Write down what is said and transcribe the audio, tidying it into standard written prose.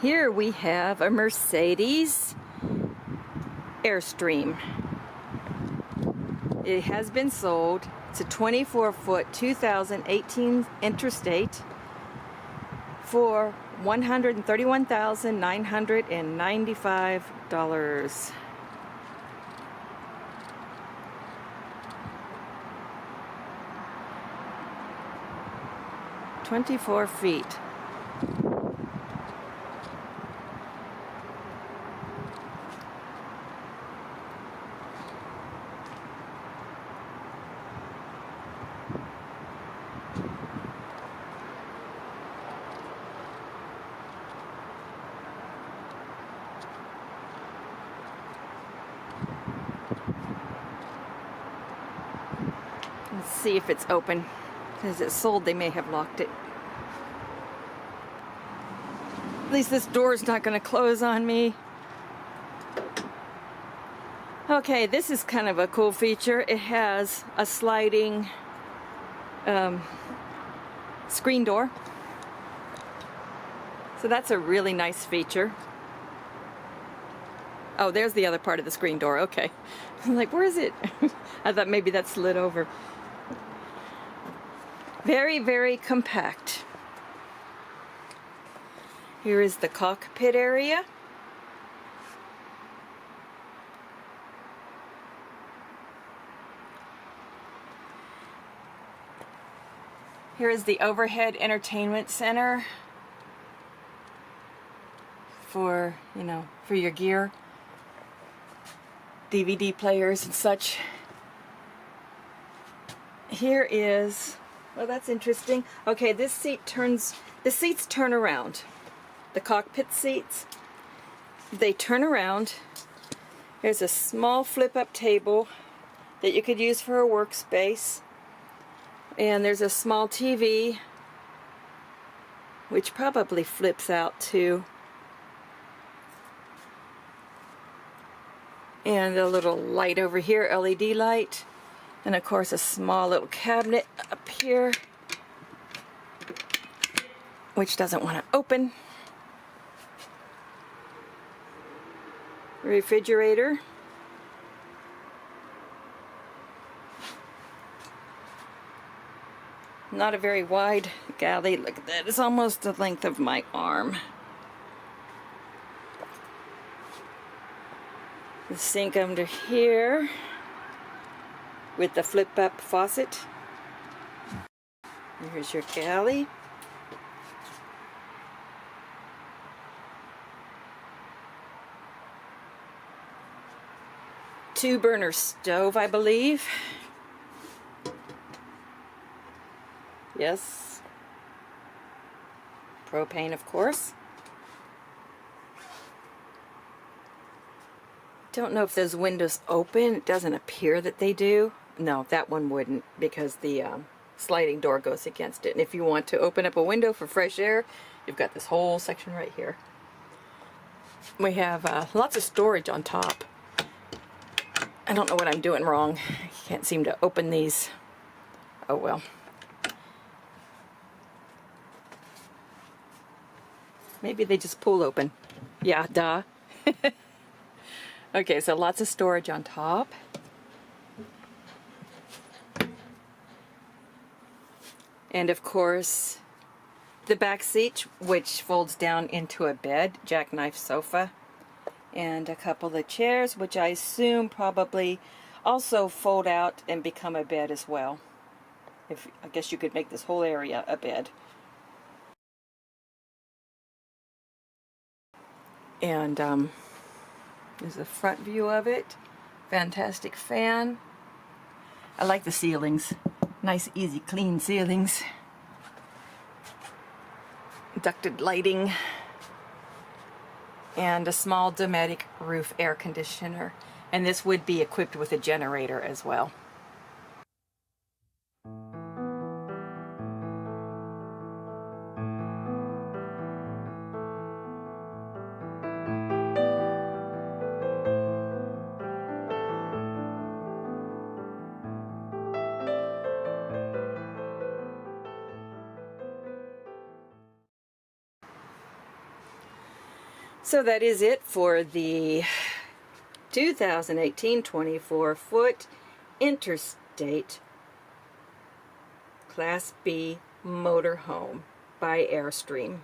Here we have a Mercedes Airstream. It has been sold. It's a 24-foot 2018 Interstate for $131,995. 24 feet. Let's see if it's open. Because it's sold, they may have locked it. At least this door's not going to close on me. Okay, this is kind of a cool feature. It has a sliding screen door. So that's a really nice feature. Oh, there's the other part of the screen door. Okay. I'm like, where is it? I thought maybe that slid over. Very, very compact. Here is the cockpit area. Here is the overhead entertainment center for, for your gear, DVD players and such. Here is, well, that's interesting. Okay, the seats turn around. The cockpit seats, they turn around. There's a small flip-up table that you could use for a workspace. And there's a small TV, which probably flips out too. And a little light over here, LED light. And of course a small little cabinet up here, which doesn't want to open. Refrigerator. Not a very wide galley. Look at that. It's almost the length of my arm. The sink under here with the flip-up faucet. And here's your galley. Two-burner stove, I believe. Yes. Propane, of course. Don't know if those windows open. It doesn't appear that they do. No, that one wouldn't, because the sliding door goes against it. And if you want to open up a window for fresh air, you've got this whole section right here. We have lots of storage on top. I don't know what I'm doing wrong. I can't seem to open these. Oh well. Maybe they just pull open. Yeah, duh. Okay, so lots of storage on top. And of course, the back seat, which folds down into a bed, jackknife sofa. And a couple of chairs, which I assume probably also fold out and become a bed as well. I guess you could make this whole area a bed. And there's a front view of it. Fantastic fan. I like the ceilings. Nice, easy, clean ceilings. Ducted lighting. And a small Dometic roof air conditioner. And this would be equipped with a generator as well. So that is it for the 2018 24-foot interstate Class B motorhome by Airstream.